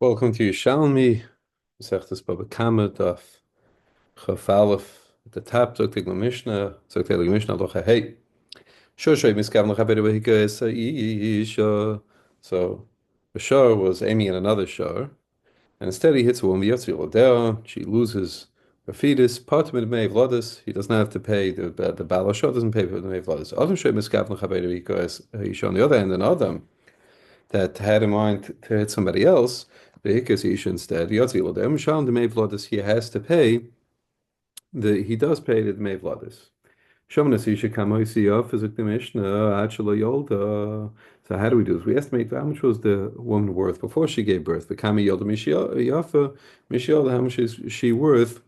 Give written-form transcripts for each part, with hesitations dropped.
Welcome to Yerushalmi. Mesechtes Bava Kama Daf Chaf Aleph. At the top, Zok the Mishnah. Zok the Mishnah Locha Hey. Shoshay Miskav Locha Beru Hika Esa Isha. So the shor was aiming at another shor, and instead he hits a woman. Yotzi Lodea. She loses her fetus. Part of it may vladis. He does not have to pay the Baal shor doesn't pay for the may vladis. Adam Shay Miskav Locha Beru Hika Esa Isha. On the other hand, an Adam that had in mind to hit somebody else, because he should instead, he has to pay he does pay the Dmei Vladis. Shomnas Isha Kamoisi Physik the Mishnah, Achalo Yolda. So how do we do this? We estimate how much was the woman worth before she gave birth. The Kami Yolda Mishiel, how much is she worth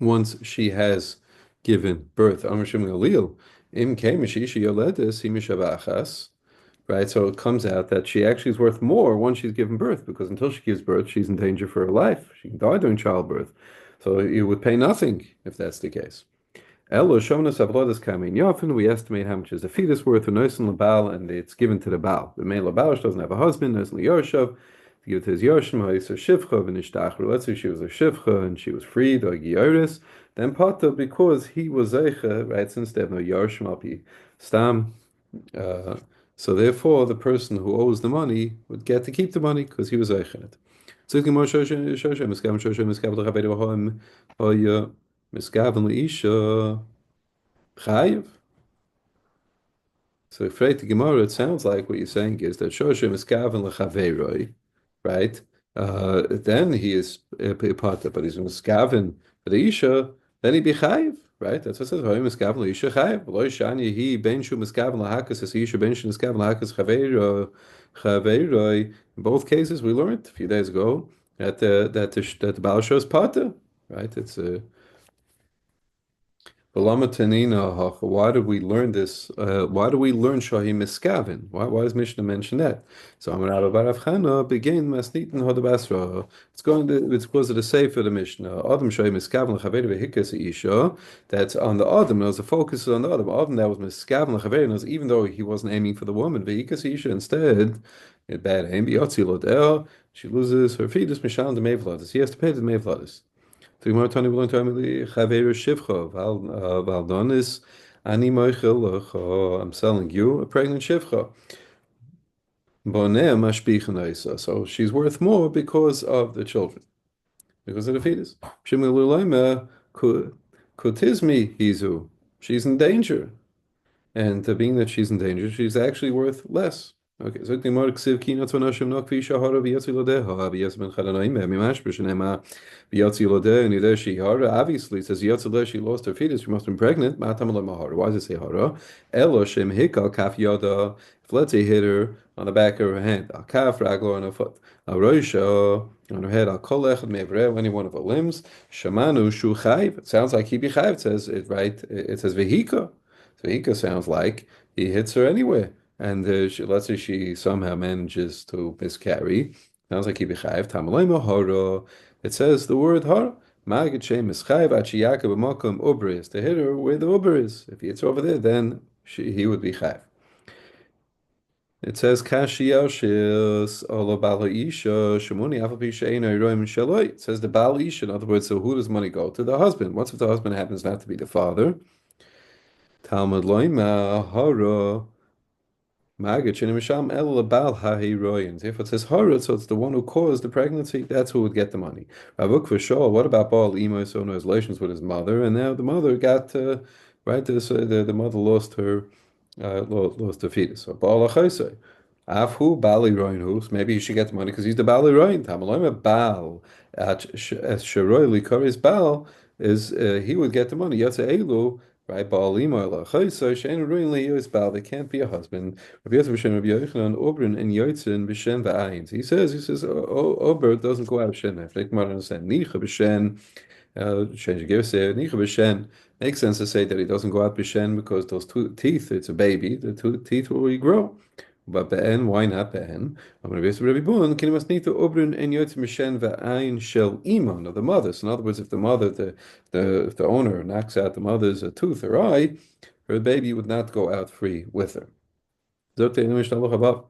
once she has given birth? Amrshim Galil. Im Kamishi Yoledis, Himishavachas. Right, so it comes out that she actually is worth more once she's given birth, because until she gives birth, she's in danger for her life. She can die during childbirth. So you would pay nothing if that's the case. Elo Shonas Avlodas Kamin Yofin, we estimate how much is the fetus worth, and Noisin Labal, and it's given to the Baal. The male Labal doesn't have a husband, Noisin Yorshav, to give it to his Yoshim, Ha'isa Shivcha, V'nishtachru. Let's say she was a Shivcha and she was freed, or Gioris, then Pata, because he was Zeicha, right, since they have no Yoshim, Alpi Stam. So therefore, the person who owes the money would get to keep the money because he was Eichet. So so afraid the Gemara, it sounds like what you're saying is that Shoshem is Gavin Lechaveroi, right? Then he is Pata, but he's Gavin for the Isha, then he be Chayiv, right? That's what it says. Hoy Miskaven Isha Chayiv. Lo Shani he ben Shu Miskaven Lahakas as Isha ben Shu Miskaven Lahakas Chaveroi. In both cases, we learned a few days ago that the Baal shows Pata, right? It's a why do we learn this? Why do we learn Shahim Miskavin? Why does Mishnah mention that? So Amar Abba Bar Avchana begin Masnitin Hodabasra. It's because of the Sefer the Mishnah. Adam Shahim Miskavin L'Chaver V'Hikas Isha. That's on the Adam. There's a focus on the Adam. Adam that was Miskavin L'Chaver. Even though he wasn't aiming for the woman, V'Hikas Isha instead. It bad aim. B'Yotzi Lodel. She loses her fetus. Mishan the Mevladis. He has to pay the Mevladis. Tani will tell me Chaver Shivcha. Valdonis Ani Moichel. I'm selling you a pregnant Shivcha. Boneh Mashbichan. So she's worth more because of the children, because of the fetus. Shimilulaima Kutizmi Hizu. She's in danger. And being that she's in danger, she's actually worth less. Okay, so the more ksiv kina tzvanashim no kvi shahara v'yatzi lodeha v'yatzi ben chadanaim mimash b'shenema v'yatzi lodeh and there she hara. Obviously, it says yatzi lodeh she lost her fetus. She must have been pregnant. Ma'atam mahara. Why does it say hara? Elo shem hikal kaf yada. If let's say hit her on the back of her hand, al kaf raglo on her foot, al roisha on her head, al kolech mevreh any one of her limbs. Shamanu shu chayv. It sounds like he be chayv. It says it right. It says vehika. So Ika sounds like he hits her anyway. And let's say she somehow manages to miscarry. Sounds like he b'chayiv tamalema hara. It says the word hara. Magid shem mischayiv achiyaka b'makom ubris. To hit her where the uber is. If he hits her over there, then he would be chayiv. It says kashiyashis ala bala isha shemuni afapi she'ena yiroim shaloi. It says the bal isha. In other words, so who does money go to? The husband. What's if the husband happens not to be the father? Talmud loima hara magid shenimisham el labal hahiroyin. If it says hara, so it's the one who caused the pregnancy. That's who would get the money. Ravuk for sure. What about Baal Imo? So no relations with his mother, and now the mother got right. The mother lost her lost her fetus. So Baal achaysay. Afhu Bali Roinhus. Maybe he should get the money because he's the Bali Roin. Tamaloima Baal at Sharoi Likaris Baal is he would get the money. Yatsa Elu. Right, Baal Lima so Shane Ruin Leo Baal. They can't be a husband. Rabbi Yosef B'Shem Rabbi Yochanan Obrin and Yotzin B'Shem V'Ayin. He says Ober doesn't go out B'Shem. If they come out and understand Nicha B'Shem, change the say Nicha B'Shem makes sense to say that he doesn't go out B'Shem because those two teeth, it's a baby, the two teeth will regrow. But be'en, why not be'en? I'm going to be Rabbi Bun. Can you must need to obrin and yotz mishen ve'ayin shel iman of the mother. So in other words, if the mother, if the owner knocks out the mother's tooth or eye, her baby would not go out free with her. Zot te'enu mishnah lo chavav.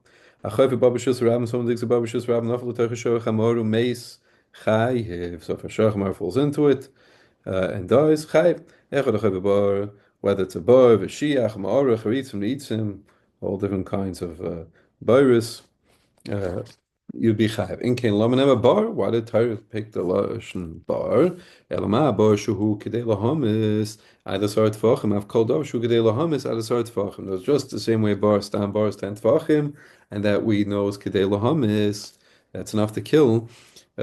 Achayv babashus rabim, someone digs a babashus rabim, nafal l'teicha shoach hamoru meis chayiv. So if a shoach hamor falls into it and dies, chayiv. Echad achayv bar, whether it's a bar, a shiach, ma'orach, haritzim, nitzim, all different kinds of virus. You'd be chayav. In kain lamanema bar, why did Torah pick the lashon bar? Elama bar shuhu kedei lahamis adasar tefachim. I've called up shuhu kedei lahamis adasar tefachim. That's just the same way bar stand 10 tefachim, and that we know is kedei lahamis. That's enough to kill.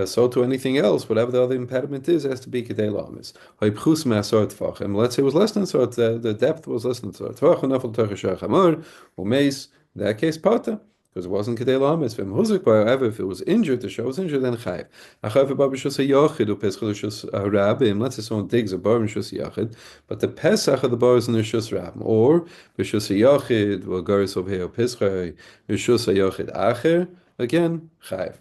So to anything else, whatever the other impediment is, has to be kedei lahamis. Hoipchus me'asar tefachim. Let's say it was less than sort. The depth was less than sort. Tefachim nafal terchashach hamor umeis. In that case, pata because it wasn't kedei lahamis. However, if it was injured, the show was injured, then chayiv. Achav babishus hayachid upeschal shus rabim. Let's say someone digs a bar in shus yachid, but the pesach of the bar is in the shus rabim, or b'shus hayachid v'garis over here peschai b'shus hayachid acher. Again, chayiv.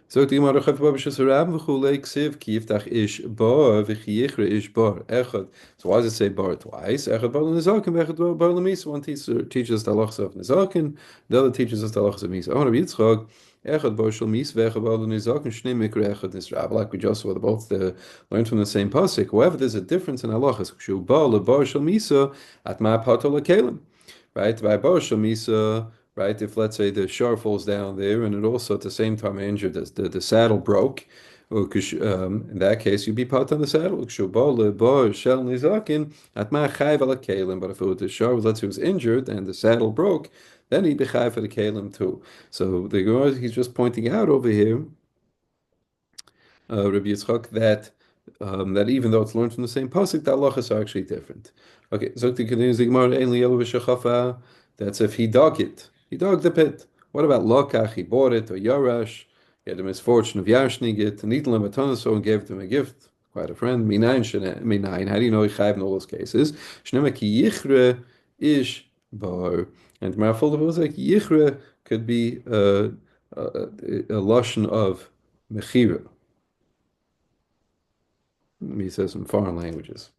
So the Gemara Chav Babishus Rabim v'chulei ksiv kiftach ish bar v'chiyichre ish bar echad. So why does it say bar twice? Echad bar l'nizakin v'echad bar l'misa. One teacher teaches the halachas of nizakin, the other teaches us the halachas of misa. I want to be Yitzchak. Echad bar shel mis v'echad bar l'nizakin shnei mikra echad nisrab. Like we just saw, they both learned from the same pasuk. However, there's a difference in halachas. Shu bar lebar shel misa at ma pato lekelim. Right? By bar shel misa. Right, if let's say the shar falls down there, and it also at the same time injured, the saddle broke, or in that case you'd be part on the saddle. But if it was the shar, let's say it was injured and the saddle broke, then he'd be chayv for the kalim too. So the Gemara, he's just pointing out over here, Rabbi Yitzchak, that even though it's learned from the same pasuk, the halachas are actually different. Okay, so the Gemara, that's if he dug it. He dug the pit. What about Lokach? He bought it, or Yarash. He had the misfortune of yarshning it, and Nitel Matanaso and gave him a gift. Quite a friend. Minayin. How do you know he chayv in all those cases? Shnema ki yichre ish bar. And Marafol was like yichre could be a lashon of mechira. He says in foreign languages.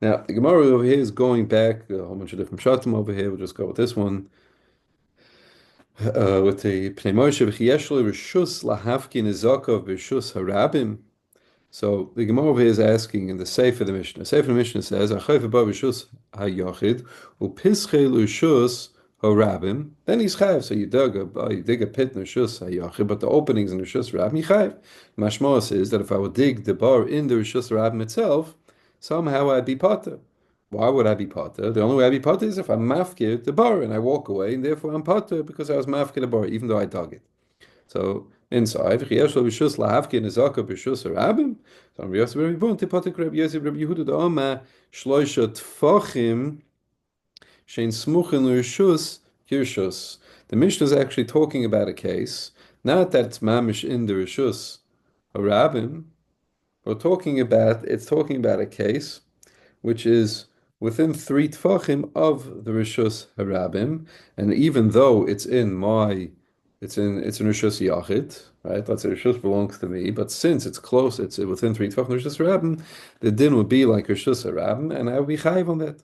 Now the Gemara over here is going back a whole bunch of different shatim over here. We'll just go with this one. With the Pnei Moshe v'chiyeshli rishus lahavkin izakov b'shus harabim. So the Gemara over here is asking in the Sefer the Mishnah. Sefer the Mishnah says, "Achayv ba b'shus hayachid upischei l'shus harabim." Then he's chayv. So you dig a pit in the shus hayachid, but the openings in the shus harabim you chayv. Mashma says that if I would dig the bar in the shus harabim itself, somehow I'd be potter. Why would I be potter? The only way I'd be potter is if I'm mafkir the bar and I walk away, and therefore I'm potter because I was mafkir the bar, even though I dug it. So inside, Chiyashlo b'shus lahavkir nezaka b'shus harabim. So Rabbi Yosef Rabbi Yehud potter Rabbi Yosef Rabbi Yehuda da'ama shloisha tfachim shein smuchin l'rishus kirshus. The Mishnah is actually talking about a case, not that it's mamish in the rishus harabim. It's talking about a case which is within 3 tfachim of the Rishus Harabim, and even though it's in Rishus Yachid, right? Let's say Rishus belongs to me, but since it's close, it's within 3 tfachim of Rishus Harabim, the din would be like Rishus Harabim, and I would be chayiv on that.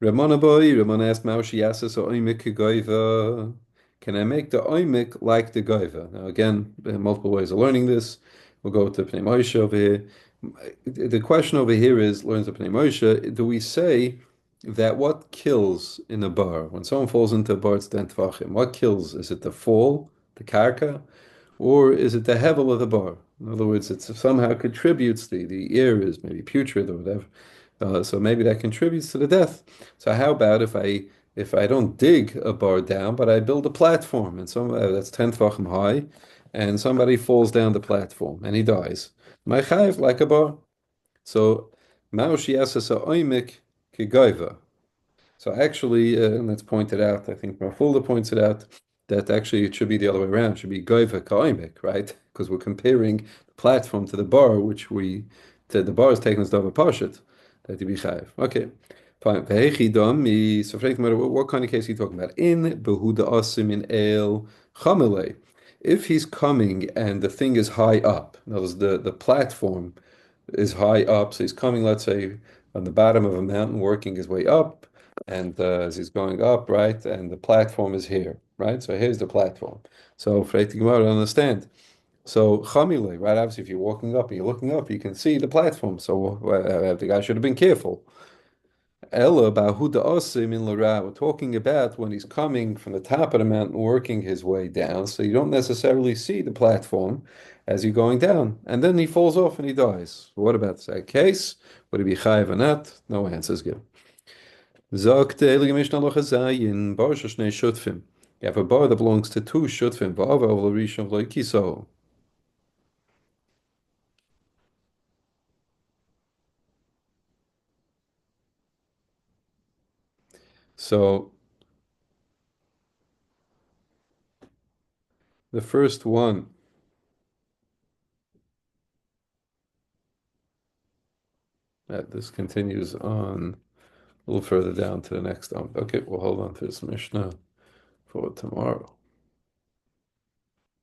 Ramana asked Maushi Yasa, so oimik goiva. Can I make the oimik like the goiva? Now again, there are multiple ways of learning this. We'll go to Pnei Moshe over here. The question over here is, learns of Pnei Moshe, do we say that what kills in a bar? When someone falls into a bar, it's den tvachim. What kills? Is it the fall, the karka, or is it the hevel of the bar? In other words, it somehow contributes, the ear is maybe putrid or whatever. So maybe that contributes to the death. So how about if I don't dig a bar down, but I build a platform, and that's 10 tvachim high, and somebody falls down the platform and he dies? My chayiv like a bar. So Maushi Yasasa Oimik Kigaiva. So actually, and that's pointed out, I think Marfulda points it out, that actually it should be the other way around. It should be Gaiva Kaimik, right? Because we're comparing the platform to the bar, the bar is taken as Dava Pashat, that to be chayiv. Okay. Fine. So what kind of case are you talking about? In Behuda Asim in El Chamelei. If he's coming and the thing is high up, in other words, the platform is high up, so he's coming, let's say, on the bottom of a mountain, working his way up, And as he's going up, right, and the platform is here, right? So here's the platform. So Freit Gemara understand. So Chamile, right? Obviously, if you're walking up and you're looking up, you can see the platform. So the guy should have been careful. Ella Bahuda Asim in Lara. We're talking about when he's coming from the top of the mountain, working his way down. So you don't necessarily see the platform as you're going down, and then he falls off and he dies. What about that case? Would he be chayiv or not? No answers given. Sagt der Heilige Mishnah Loch Zayin, Bar Shnei Shutfim. You have a bar that belongs to two Shutfim, Bava of Rishon Kiso. So the first one, this continues on a little further down to the next. Okay, we'll hold on to this Mishnah for tomorrow.